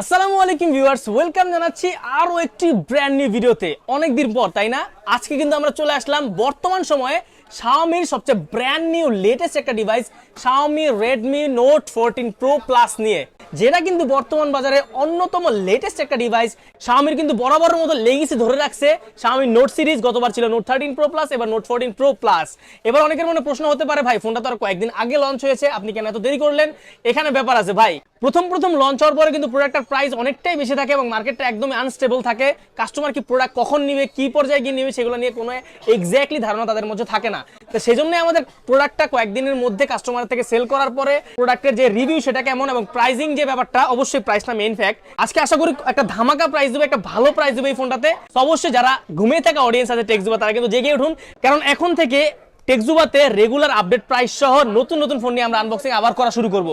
আসসালামু আলাইকুম viewers, welcome জানাচ্ছি আরও একটি ব্র্যান্ড নিউ ভিডিওতে। অনেকদিন পর, তাই না? আজকে কিন্তু আমরা চলে আসলাম বর্তমান সময়ে শাওমির সবচেয়ে ব্র্যান্ড নিউ লেটেস্ট একটা device, Xiaomi Redmi note 14 pro plus নিয়ে, যেটা কিন্তু বর্তমান বাজারে অন্যতম লেটেস্ট একটা ডিভাইস। শাওমির কিন্তু বরাবরের মতো লেগেসি ধরে রাখছে। শাওমি নোট সিরিজ, গতবার ছিল নোট 13 প্রো প্লাস, এবার নোট 14 প্রো প্লাস। এবার অনেকের মনে প্রশ্ন হতে পারে, ভাই ফোনটা তো আর কয়েকদিন আগে লঞ্চ হয়েছে, আপনি কেন এত দেরি করলেন? এখানে ব্যাপার আছে ভাই। প্রথম লঞ্চ হওয়ার পরে কিন্তু প্রোডাক্টের প্রাইস অনেকটাই বেশি থাকে এবং মার্কেটটা একদমই আনস্টেবল থাকে। কাস্টমার কি প্রোডাক্ট কখন নিবে, কি পর্যায়ে গিয়ে নিবে, সেগুলো নিয়ে কোনো এক্স্যাক্টলি ধারণা তাদের মধ্যে থাকে না। তো সেই জন্যই আমাদের প্রোডাক্টটা কয়েকদিনের মধ্যে কাস্টমার থেকে সেল করার পরে প্রোডাক্টের যে রিভিউ সেটা কেমন এবং প্রাইসিং যে ব্যাপারটা, অবশ্যই প্রাইসটা মেইন ফ্যাক্ট। আজকে আশা করি একটা ধামাকা প্রাইস দেবে, একটা ভালো প্রাইস দেবে এই ফোনটাতে। তো অবশ্যই যারা ঘুমিয়ে থাকা অডিয়েন্স আছে টেকজুবা, তারা কিন্তু জেগে উঠুন, কারণ এখন থেকে টেকজুবাতে রেগুলার আপডেট প্রাইস সহ নতুন ফোন নিয়ে আমরা আনবক্সিং আবার করা শুরু করব।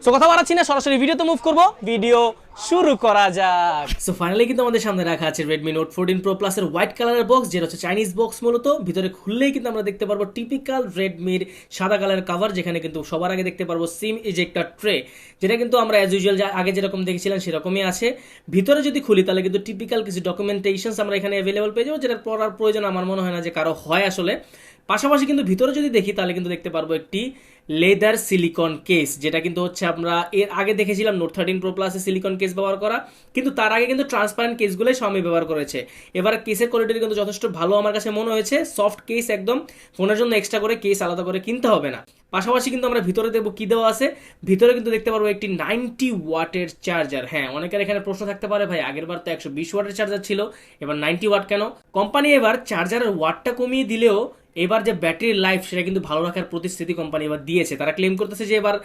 সো কথা বাড়াচ্ছি না, সরাসরি ভিডিওতে মুভ করব। ভিডিও শুরু করা যাক। সো ফাইনালি কিন্তু আমাদের সামনে রাখা আছে Redmi Note 14 Pro Plus এর হোয়াইট কালারের বক্স, যেটা হচ্ছে চাইনিজ বক্স মূলত। ভিতরে খুললেই কিন্তু আমরা দেখতে পারবো টিপিক্যাল রেডমির সাদা কালারের কভার, যেখানে কিন্তু সবার আগে দেখতে পারবো সিম ইজেক্টর ট্রে, যেটা কিন্তু আমরা অ্যাজ ইউজুয়াল আগে যেরকম দেখেছিলাম সেরকমই আছে। ভিতরে যদি খুলি তাহলে কিন্তু টিপিক্যাল কিছু ডকুমেন্টেশনস আমরা এখানে অ্যাভেলেবল পেয়ে যাবো, যেটা পড়ার প্রয়োজন আমার মনে হয় না যে কারো হয় আসলে। পাশাপাশি কিন্তু ভিতরে যদি দেখি তাহলে কিন্তু দেখতে পারবো একটি লেদার সিলিকন কেস, যেটা কিন্তু হচ্ছে আমরা এর আগে দেখেছিলাম নোট 13 প্রো প্লাসে সিলিকন কেস ব্যবহার করা, কিন্তু তার আগে কিন্তু ট্রান্সপারেন্ট কেসগুলোই Xiaomi ব্যবহার করেছে। এবার কেসের কোয়ালিটি কিন্তু যথেষ্ট ভালো আমার কাছে মনে হয়েছে, সফট কেস একদম, ফোনের জন্য এক্সট্রা করে কেস আলাদা করে কিনতে হবে না। পাশাপাশি কিন্তু আমরা ভিতরে দেখবো কি দেওয়া আছে। ভিতরে কিন্তু দেখতে পারবো একটি 90 ওয়াটের চার্জার। হ্যাঁ, অনেকের এখানে প্রশ্ন থাকতে পারে, ভাই আগের বার তো 120 ওয়াটের চার্জার ছিল, এবার 90 ওয়াট কেন? কোম্পানি এবার চার্জারের ওয়াটটা কমিয়ে দিলেও এবার যে ব্যাটারির লাইফ সেটা কিন্তু ভালো রাখার প্রতিশ্রুতি কোম্পানি এবার দিয়েছে। তারা ক্লেম করতেছে যে এবার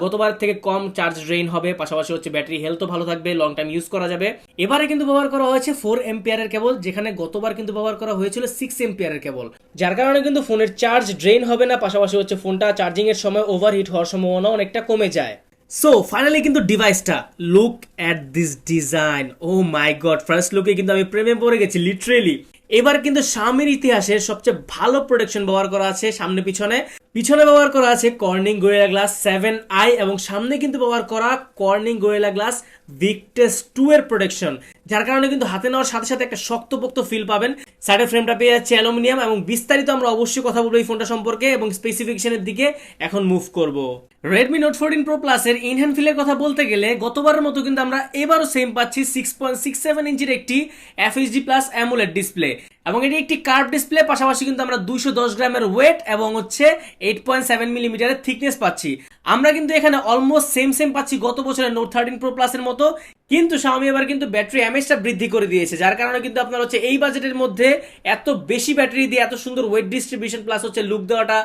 গতবার থেকে কম চার্জ ড্রেইন হবে, পাশাপাশি হচ্ছে ব্যাটারি হেলথও ভালো থাকবে, লং টাইম ইউজ করা যাবে। এবারে কিন্তু ব্যবহার করা হয়েছে 4 এম্পিয়ারের কেবল, যেখানে গতবার কিন্তু ব্যবহার করা হয়েছিল 6 এম্পিয়ারের কেবল, যার কারণে কিন্তু ফোনের চার্জ ড্রেইন হবে না, পাশাপাশি হচ্ছে ফোনটা চার্জিং এর সময় ওভারহিট হওয়ার সম্ভাবনা অনেকটা কমে যায়। সো ফাইনালি কিন্তু ডিভাইসটা, look at this design, oh my god, first লুকে কিন্তু আমি প্রেমে পড়ে গেছি লিটারেলি। এবার কিন্তু Xiaomiর ইতিহাসের সবচেয়ে ভালো প্রোটেকশন ব্যবহার করা আছে সামনে পিছনে ব্যবহার করা আছে কর্নিং গোরিলা গ্লাস 7i, এবং সামনে কিন্তু ব্যবহার করা কর্নিং গোরিলা গ্লাস ভিকটাস 2 এর প্রোটেকশন, যার কারণে কিন্তু হাতে নেওয়ার সাথে সাথে একটা শক্তপোক্ত ফিল পাবেন। সাইডের ফ্রেমটা পেয়ে যাচ্ছে অ্যালুমিনিয়াম, এবং বিস্তারিত আমরা অবশ্যই কথা বলবো এই ফোনটা সম্পর্কে এবং স্পেসিফিকেশনের দিকে এখন মুভ করব। Redmi Note 14 Pro Plus এর ইনহ্যান্ড ফিলের কথা বলতে গেলে গতবারের মতো কিন্তু আমরা এবারও সেম পাচ্ছি 6.67 ইঞ্চির একটি FHD প্লাস অ্যামোলেড ডিসপ্লে, এবং এটি একটি কার্ভ ডিসপ্লে। পাশাপাশি কিন্তু আমরা 210 গ্রামের ওয়েট এবং হচ্ছে 8.7 মিলিমিটারের থিকনেস পাচ্ছি। আমরা কিন্তু এখানে অলমোস্ট সেম পাচ্ছি গত বছরের নোট 13 প্রো প্লাস এর মতো, কিন্তু Xiaomi এবার কিন্তু ব্যাটারি এমএএইচটা বৃদ্ধি করে দিয়েছে, যার কারণে কিন্তু আপনার হচ্ছে এই বাজেটের মধ্যে এত বেশি ব্যাটারি দিয়ে এত সুন্দর ওয়েট ডিস্ট্রিবিউশন প্লাস হচ্ছে লুক দেওয়াটা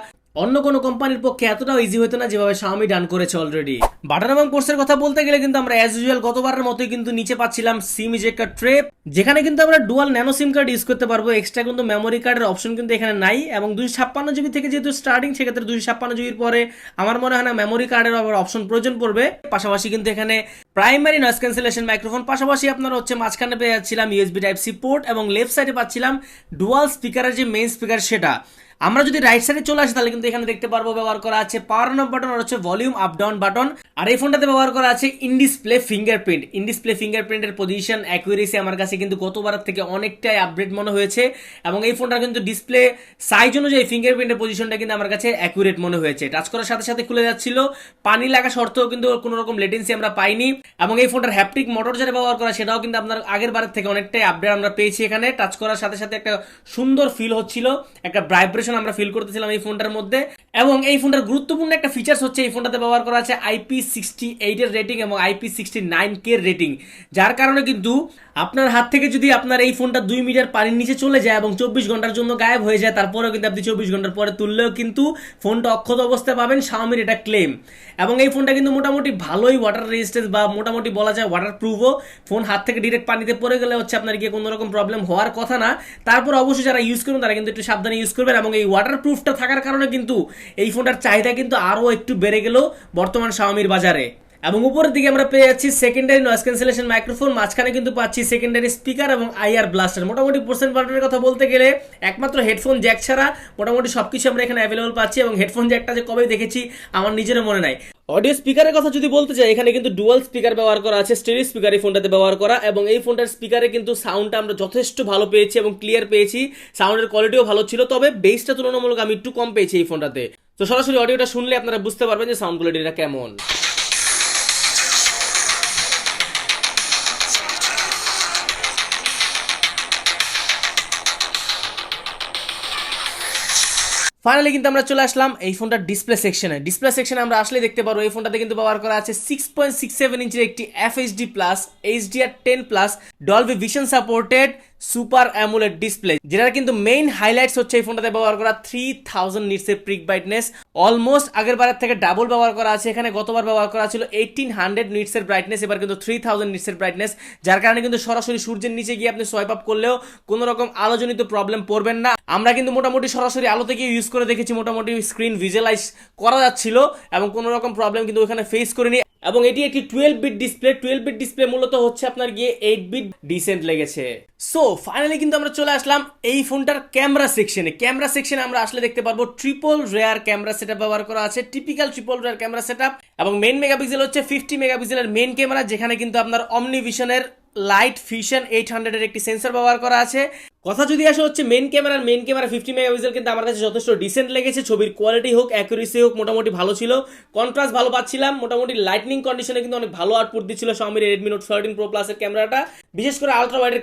অন্য কোনো কোম্পানির পক্ষে এতটাও ইজি হতো না যেভাবে Xiaomi ডান করেছে অলরেডি। বাটন এবং পোর্টসের কথা বলতে গেলে কিন্তু আমরা অ্যাজ ইউজুয়াল গতবারের মতোই কিন্তু নিচে পাচ্ছিলাম সিম ইজেক্টর ট্রে, যেখানে কিন্তু আমরা ডুয়াল ন্যানো সিম কার্ড ইউজ করতে পারবো। এক্সট্রা কিন্তু মেমোরি কার্ডের অপশন কিন্তু এখানে নাই, এবং 256 জিবি থেকে যেহেতু স্টার্টিং, সেক্ষেত্রে 256 জিবির পরে আমার মনে হয় না মেমোরি কার্ডের আবার অপশন প্রয়োজন পড়বে। পাশাপাশি কিন্তু এখানে প্রাইমারি নয়েজ ক্যান্সেলেশন মাইক্রোফোন, পাশাপাশি আপনারা হচ্ছে মাঝখানে পেয়ে যাচ্ছিলাম ইউএসবি টাইপ সি পোর্ট, এবং লেফট সাইডে পাচ্ছিলাম ডুয়াল স্পিকারের যে মেইন স্পিকার সেটা। আমরা যদি রাইট সাইডে চলে আসি তাহলে কিন্তু এখানে দেখতে পারবো ব্যবহার করা আছে পাওয়ার অন অফ বাটন আর হচ্ছে ভলিউম আপ ডাউন বাটন, আর এই ফোনটাতে ব্যবহার করা আছে ইন ডিসপ্লে ফিঙ্গারপ্রিন্টের পজিশন অ্যাকুরেসি আমার কাছে কিন্তু গতবারের থেকে অনেকটাই আপডেট মনে হয়েছে, এবং এই ফোনটা কিন্তু ডিসপ্লে সাইজ অনুযায়ী ফিঙ্গারপ্রিন্টের পজিশনটা কিন্তু আমার কাছে অ্যাকুরেট মনে হয়েছে। টাচ করার সাথে সাথে খুলে যাচ্ছিল, পানি লাগা সত্ত্বেও কিন্তু কোনো রকম লেটেন্সি আমরা পাইনি, এবং এই ফোনটার হ্যাপটিক মোটর যেটা ব্যবহার করা সেটাও কিন্তু আপনার আগের বারের থেকে অনেকটাই আপডেট আমরা পেয়েছি। এখানে টাচ করার সাথে সাথে একটা সুন্দর ফিল হচ্ছিল, একটা ভাইব্রেশন আমরা ফিল করতেছিলাম এই ফোনটার মধ্যে। এবং এই ফোনটার গুরুত্বপূর্ণ একটা ফিচার্স হচ্ছে এই ফোনটাতে ব্যবহার করা আছে IP68 এর রেটিং এবং IP69K এর রেটিং, যার কারণে কিন্তু আপনার হাত থেকে যদি আপনার এই ফোনটা 2 মিটার পানির নিচে চলে যায় এবং 24 ঘন্টার জন্য গায়েব হয়ে যায়, তারপরেও কিন্তু আপনি 24 ঘন্টার পরে তুললেও কিন্তু ফোনটা অক্ষত অবস্থায় পাবেন, Xiaomiর এটা ক্লেম। এবং এই ফোনটা কিন্তু মোটামুটি ভালোই ওয়াটার রেজিস্ট্যান্স বা মোটামুটি বলা যায় ওয়াটার প্রুফও। ফোন হাত থেকে ডিরেক্ট পানিতে পড়ে গেলে হচ্ছে আপনার গিয়ে কোনো রকম প্রবলেম হওয়ার কথা না। তারপর অবশ্যই যারা ইউজ করবেন তারা কিন্তু একটু সাবধানে ইউজ করবেন, এবং এই ওয়াটার প্রুফটা থাকার কারণে কিন্তু এই ফোনটার চাহিদা কিন্তু আরও একটু বেড়ে গেল বর্তমান Xiaomiর বাজারে। এবং উপরের দিকে আমরা পেয়ে যাচ্ছি সেকেন্ডারি নয়েজ ক্যান্সেলেশন মাইক্রোফোন, মাঝখানে কিন্তু পাচ্ছি সেকেন্ডারি স্পিকার এবং আইআর ব্লাস্টার। মোটামুটি পার্সেন্ট পার্টের কথা বলতে গেলে একমাত্র হেডফোন জ্যাক ছাড়া মোটামুটি সবকিছু আমরা এখানে অ্যাভেলেবল পাচ্ছি। এবং হেডফোন জ্যাকটা যে কবে দেখেছি আমার নিজেরও মনে নাই। অডিও স্পিকারের কথা যদি বলতে চাই, এখানে কিন্তু ডুয়াল স্পিকার ব্যবহার করা আছে, স্টেরিও স্পিকার এই ফোনটাতে ব্যবহার করা, এবং এই ফোনটার স্পিকারে কিন্তু সাউন্ডটা আমরা যথেষ্ট ভালো পেয়েছি এবং ক্লিয়ার পেয়েছি, সাউন্ডের কোয়ালিটিও ভালো ছিল, তবে বেসটা তুলনামূলক আমি একটু কম পেয়েছি এই ফোনটাতে। তো সরাসরি অডিওটা শুনলে আপনারা বুঝতে পারবেন যে সাউন্ড কোয়ালিটিটা কেমন। ফাইনালি কিন্তু আমরা চলে আসলাম এই ফোনটার ডিসপ্লে সেকশনে আমরা আসলে দেখতে পারবো এই ফোনটাতে কিন্তু ব্যবহার করা আছে 6.67 ইঞ্চির একটি FHD plus HDR10 plus Dolby vision supported super AMOLED display, যেটার কিন্তু মেইন হাইলাইটস হচ্ছে এই ফোনটাতে ব্যবহার করা 3000 নিটসের পিক ব্রাইটনেস, অলমোস্ট আগের বারের থেকে ডাবল ব্যবহার করা আছে। এখানে গতবার ব্যবহার করা ছিল 1800 নিটসের ব্রাইটনেস, এবার কিন্তু 3000 নিটসের ব্রাইটনেস, যার কারণে কিন্তু সরাসরি সূর্যের নিচে গিয়ে আপনি সোয়াইপ আপ করলেও কোনো রকম আলোজনিত প্রবলেম পড়বেন না। আমরা কিন্তু মোটামুটি সরাসরি আলো থেকে ইউজ করে দেখেছি, মোটামুটি স্ক্রিন ভিজুয়ালাইজ করা যাচ্ছিল এবং কোনো রকম প্রবলেম কিন্তু ওখানে ফেস করিনি। এবং এটি একটি 12 বিট ডিসপ্লে মূলত হচ্ছে আপনার গিয়ে 8 বিট ডিসেন্ট লেগেছে। সো ফাইনালি কিন্তু আমরা চলে আসলাম এই ফোনটার ক্যামেরা সেকশনে আমরা আসলে দেখতে পারবো ট্রিপল রেয়ার ক্যামেরা সেটআপ ব্যবহার করা আছে, typical triple rare camera setup, এবং মেইন মেগাপিক্সেল হচ্ছে 50 মেগাপিক্সেলের মেইন ক্যামেরা, যেখানে কিন্তু আপনার অমনিভিশনের লাইট ফিশন 800 এর একটি সেন্সর ব্যবহার করা আছে। কথা যদি আসে হচ্ছে মেইন ক্যামেরা 50 মেগাপিক্সেল কিন্তু আমার কাছে যথেষ্ট ডিসেন্ট লেগেছে, ছবির কোয়ালিটি হোক অ্যাকুরেসি হোক মোটামুটি ভালো ছিল, কন্ট্রাস্ট ভালো পাচ্ছিলাম, মোটামুটি লাইটনিং কন্ডিশনে কিন্তু অনেক ভালো আউটপুট দিচ্ছিল Xiaomi Redmi Note 13 Pro Plus এর ক্যামেরাটা, বিশেষ করে আলট্রা ওয়াইডের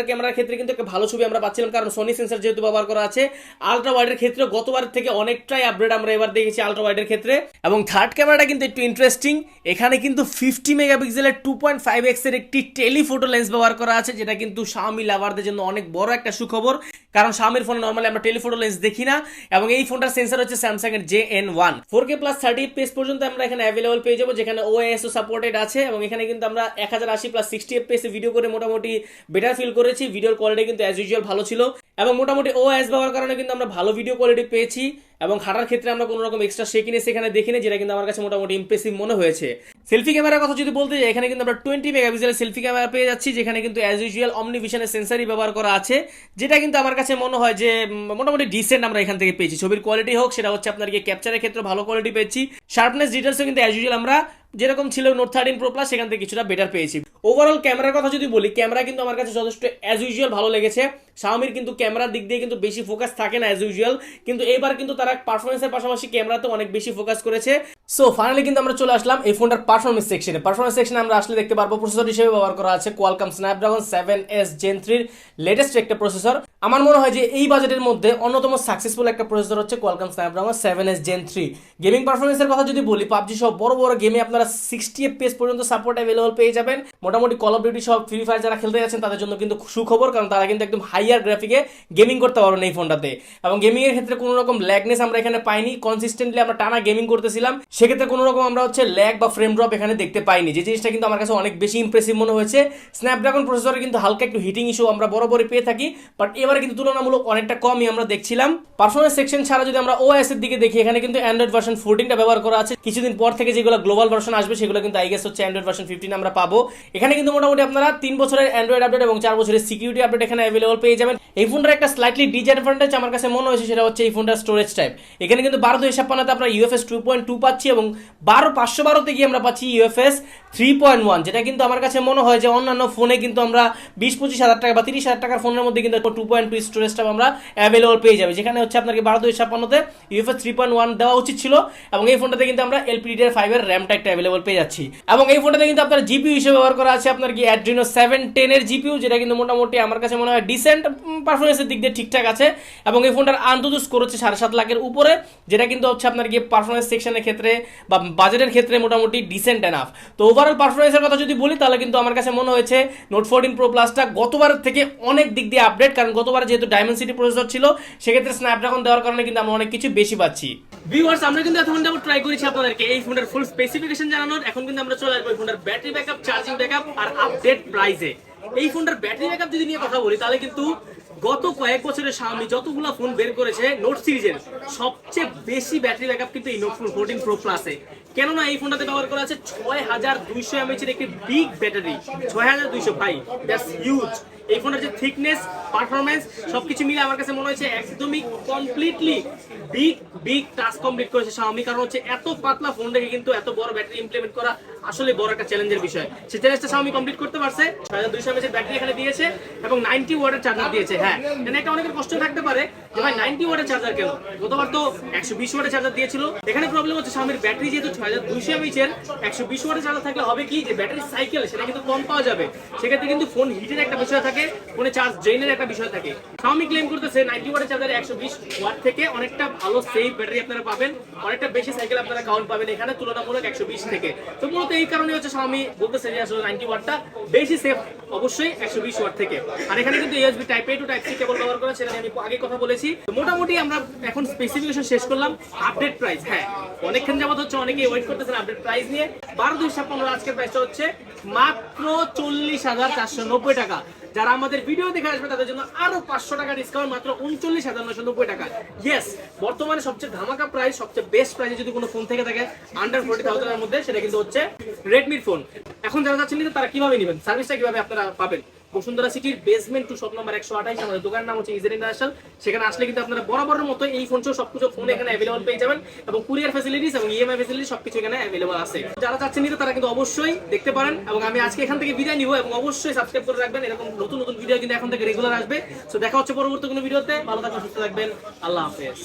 ক্যামেরার ক্ষেত্রে কিন্তু একটা ভালো ছবি আমরা পাচ্ছিলাম, কারণ সোনি সেন্সর যেহেতু ব্যবহার করা আছে। আলট্রা ওয়াইডের ক্ষেত্রে গতবার থেকে অনেকটাই আপডেট আমরা এবার দেখেছি আলট্রা ওয়াইডের ক্ষেত্রে। এবং থার্ড ক্যামেরাটা কিন্তু একটু ইন্টারেস্টিং, এখানে কিন্তু 50 মেগাপিক্সেলের 2.5x এর একটি টেলিফোটো লেন্স ব্যবহার করা আছে, যেটা কিন্তু Xiaomi লাভারদের জন্য অনেক বড় একটা সুখবর, কারণ Xiaomi ফোনে নরমালি আমরা টেলিফোটো লেন্স দেখি না। এবং এই ফোনটার সেন্সর হচ্ছে Samsung এর JN1, 4K প্লাস 30 fps পর্যন্ত আমরা এখানে অ্যাভেলেবল পেয়ে যাবো, যেখানে OIS সাপোর্টেড আছে। এবং এখানে কিন্তু আমরা 1080 প্লাস 60 fps ভিডিও করে মোটামুটি বেটার ফিল করেছি, ভিডিওর কোয়ালিটি কিন্তু অ্যাজ ইউজুয়াল ভালো ছিল, এবং মোটামুটি OIS ব্যবহার কারণে কিন্তু আমরা ভালো ভিডিও কোয়ালিটি পেয়েছি। এবং হাঁটার ক্ষেত্রে আমরা কোনো রকম এক্সট্রা শেকিনেস এখানে দেখিনি, যেটা কিন্তু আমার কাছে মোটামুটি ইমপ্রেসিভ মনে হয়েছে। সেলফি ক্যামেরার কথা যদি বলতে যাই, এখানে কিন্তু আমরা 20 মেগাপিক্সেলের সেলফি ক্যামেরা পেয়ে যাচ্ছি, যেখানে কিন্তু অ্যাজ ইউজুয়াল অমনিভিশনের সেন্সরই ব্যবহার করা আছে, যেটা কিন্তু আমার কাছে মনে হয় যে মোটামুটি ডিসেন্ট আমরা এখান থেকে পেয়েছি। ছবির কোয়ালিটি হোক সেটা হচ্ছে আপনার গিয়ে ক্যাপচারের ক্ষেত্রে ভালো কোয়ালিটি পেয়েছি, শার্পনেস ডিটেলসও কিন্তু অ্যাজ ইউজুয়াল আমরা যেরকম ছিল Note 13 Pro Plus সেখান থেকে কিছুটা বেটার পেয়েছি। ওভারঅল ক্যামেরার কথা যদি বলি, ক্যামেরা কিন্তু আমার কাছে যথেষ্ট অ্যাজ ইউজুয়াল ভালো লেগেছে। Xiaomiর কিন্তু ক্যামেরার দিক দিয়ে কিন্তু বেশি ফোকাস থাকে না অ্যাজ ইউজুয়াল, কিন্তু এবার কিন্তু তারা পারফরমেন্সের পাশাপাশি ক্যামেরাতে অনেক বেশি ফোকাস করেছে। সো ফাইনালি কিন্তু আমরা চলে আসলাম এই ফোনটার পারফরমেন্স সেকশনে আমরা আসলে দেখতে পারবো প্রসেসর হিসেবে ব্যবহার করা আছে Qualcomm Snapdragon 7S Gen 3 এর লেটেস্ট একটা প্রসেসর। আমার মনে হয় যে এই বাজেটের মধ্যে অন্যতম সাকসেসফুল একটা প্রসেসর হচ্ছে Qualcomm Snapdragon 7S Gen 3। Gaming পারফরমেন্সের কথা যদি বলি, পাবজি সহ বড় বড় গেমে আপনারা 60 fps পর্যন্ত সাপোর্ট অ্যাভেলেবল পেয়ে যাবেন। মোটামুটি কল অফ ডিউটি সহ ফ্রি ফায়ার যারা খেলতে যাচ্ছেন তাদের জন্য কিন্তু সুখবর, কারণ তারা কিন্তু একদম হাইয়ার গ্রাফিকে গেমিং করতে পারবেন এই ফোনটাতে। এবং গেমিং এর ক্ষেত্রে কোনো রকম ল্যাগনেস আমরা এখানে পাইনি, কনসিস্টেন্টলি আমরা টানা গেমিং করতেছিলাম, সেক্ষেত্রে কোনো রকম আমরা হচ্ছে ল্যাগ বা ফ্রেম ড্রপ এখানে দেখতে পাইনি, যে জিনিসটা কিন্তু আমার কাছে অনেক বেশি ইমপ্রেসিভ মনে হয়েছে। স্ন্যাপড্রাগন প্রসেসরে কিন্তু হালকা একটু হিটিং ইস্যু আমরা বরাবরই পেয়ে থাকি, বাট এবারে কিন্তু তুলনামূলক অনেকটা কমই আমরা দেখছিলাম। পারফরমেন্স সেকশন ছাড়া যদি আমরা OS এর দিকে দেখি, এখানে কিন্তু অ্যান্ড্রয়েড ভার্সন 14টা ব্যবহার করা আছে, কিছুদিন পর থেকে যেগুলো গ্লোবাল ভার্সন আসবে সেগুলো কিন্তু আই গেস হচ্ছে অ্যান্ড্রয়েড ভার্সন 15 আমরা পাবো। এখানে কিন্তু মোটামুটি আপনারা 3 বছরের অ্যান্ড্রয়েড আপডেট এবং 4 বছরের সিকিউরিটি আপডেট এখানে অ্যাভেলেবল পেয়ে যাবেন। এই ফোনটার একটা স্লাইটলি ডিসঅ্যাডভান্টেজ আমার কাছে মনে হয়েছে, সেটা হচ্ছে এই ফোনটার স্টোরেজ টাইপ। এখানে কিন্তু 12/256 তে আমরা UFS 2.2 পাচ্ছি, এবং 512 তে গিয়ে আমরা পাচ্ছি UFS 3.1, যেটা কিন্তু আমার কাছে মনে হয় যে অন্যান্য ফোনে কিন্তু আমরা 20-25 হাজার টাকা বা 30 হাজার টাকার ফোনের মধ্যে কিন্তু 2.2 স্টোরেজ টাইপ আমরা অ্যাভেলেবল পেয়ে যাবে, যেখানে হচ্ছে আপনাকে 12/256 তে UFS 3.1 দেওয়া উচিত ছিল। এবং এই ফোনটাতে কিন্তু আমরা LPDDR5 এর র্যাম টাইপটা অ্যাভেলেবল পেয়ে যাচ্ছি। এবং এই ফোনটাতে কিন্তু আপনার জিপিইউ হিসেবে ব্যবহার করা আছে আপনার কি Adreno 710 এর জিপিইউ, যেটা কিন্তু মোটামুটি আমার কাছে মনে হয় ডিসেন্ট পারফরমেন্সের দিক দিয়ে ঠিকঠাক আছে। এবং এই ফোনটার আন্তত স্কোর হচ্ছে 7.5 লাখের উপরে, যেটা কিন্তু হচ্ছে আপনার কি পারফরমেন্স সেকশনের ক্ষেত্রে বা বাজেটের ক্ষেত্রে মোটামুটি ডিসেন্ট এনাফ। তো ওভারঅল পারফরমেন্সের কথা যদি বলি, তাহলে কিন্তু আমার কাছে মনে হয়েছে Note 14 Pro Plusটা গতবারের থেকে অনেক দিক দিয়ে আপডেট, কারণ গতবার যেহেতু ডায়মেনসিটি প্রসেসর ছিল, সেক্ষেত্রে স্ন্যাপড্রাগন দেওয়ার কারণে কিন্তু আমরা অনেক কিছু বেশি পাচ্ছি। ভিউয়ার্স, আমরা কিন্তু এতক্ষণ যাবত ট্রাই করেছি আপনাদেরকে এই ফোনের ফুল স্পেসিফিকেশন জানানোর। এখন কিন্তু আমরা চলে আসবো এই ফোনের ব্যাটারি ব্যাকআপ, চার্জিং ব্যাকআপ আর আপডেট প্রাইসে। এই ফোনটার ব্যাটারি ব্যাকআপ যদি নিয়ে কথা বলি, তাহলে কিন্তু গত কয়েক বছরে Xiaomi যতগুলো ফোন বের করেছে নোট সিরিজের সবচেয়ে বেশি ব্যাটারি ব্যাকআপ কিন্তু এই নোট 14 Pro Plus-এ। কেননা এই ফোনটাতে ব্যবহার করা আছে 6200 mAh এর একটি বিগ ব্যাটারি। 6200 ভাই, দ্যাটস হিউজ। এই ফোনের যে থিকনেস, পারফরম্যান্স সবকিছু মিলে আমার কাছে মনে হচ্ছে একদমই কমপ্লিটলি বিগ টাস্ক কমপ্লিট করেছে Xiaomi। কারণ হচ্ছে এত পাতলা ফোন রেখে কিন্তু এত বড় ব্যাটারি ইমপ্লিমেন্ট করা আসলে বড় একটা চ্যালেঞ্জের বিষয়। সেই চ্যালেঞ্জটা Xiaomi কমপ্লিট করতে পারছে। 6200 mAh এর ব্যাটারি এখানে দিয়েছে এবং 90 ওয়াটের চার্জার দিয়েছে। হ্যাঁ, এখানে একটা অনেকের কষ্ট থাকতে পারে যে ভাই 90 ওয়াটের চার্জার কেন? গতবার তো 120 ওয়াটের চার্জার দিয়েছিল। এখানে প্রবলেম হচ্ছে Xiaomiর ব্যাটারি যেহেতু 6200 mAh এর 120 ওয়াটের চার্জার থাকলে হবে কি যে ব্যাটারি সাইকেল সেটা কিন্তু কম পাওয়া যাবে। সেক্ষেত্রে কিন্তু ফোন হিটের একটা বিষয় থাকে, ফোনে চার্জ ড্রেনের একটা বিষয় থাকে। Xiaomi ক্লেম করতেছে 90 ওয়াটের চার্জারে 120 ওয়াট থেকে অনেকটা ভালো সেফ ব্যাটারি আপনারা পাবেন, অনেকটা বেশি সাইকেল আপনারা কাউন্ট পাবেন এখানে তুলনামূলক 120 থেকে। তো মূলত এই কারণে হচ্ছে Xiaomi বলতেছে যে আসলে 90 ওয়াটটা বেশি সেফ অবশ্যই 120 ওয়াট থেকে। আর এখানে কিন্তু USB type A to type C cable ব্যবহার করা, সেটা আমি আগে কথা বলেছি। মোটামুটি আমরা এখন স্পেসিফিকেশন শেষ করলাম। আপডেট প্রাইস, হ্যাঁ অনেকক্ষণ যাবত হচ্ছে অনেকেই ওয়েট করতেছেন আপডেট প্রাইস নিয়ে। 12/2/15 আজকের প্রাইসটা হচ্ছে মাত্র 40,490 টাকা। যারা আমাদের ভিডিও দেখে আসবে তাদের জন্য আরো 500 টাকা ডিসকাউন্ট, মাত্র 39,990 টাকা। ইয়েস, বর্তমানে সবচেয়ে ধামাকা প্রাইস, সবচেয়ে বেস্ট প্রাইসে যদি কোনো ফোন থেকে থাকে আন্ডার 40,000 এর মধ্যে, সেটা কিন্তু হচ্ছে রেডমির ফোন। এখন যারা যাচ্ছেন নিতে তারা কিভাবে নেবেন, সার্ভিসটা কিভাবে আপনারা পাবেন? বসুন্ধরা সিটির বেসমেন্ট 2 শপ নাম্বার 128, আমাদের দোকানের নাম হচ্ছে ইজেন ইন্টারন্যাশনাল। সেখানে আসলে কিন্তু আপনারা বরাবরের মতো এই ফোন সহ সবকিছু ফোন এখানে অ্যাভেলেবল পেয়ে যাবেন এবং কুরিয়ার ফ্যাসিলিটিস এবং ইএমআই ফ্যাসিলিটি সবকিছু এখানে অ্যাভেলেবল আছে। যারা চাচ্ছেন নিতে তারা কিন্তু অবশ্যই দেখতে পারেন এবং আমি আজকে এখান থেকে বিদায় নিব এবং অবশ্যই সাবস্ক্রাইব করে রাখবেন। এরকম নতুন নতুন ভিডিও কিন্তু এখন থেকে রেগুলার আসবে। সো দেখা হচ্ছে পরবর্তী কোনো ভিডিওতে। ভালো থাকবেন, সুস্থ থাকবেন, আল্লাহ হাফেজ।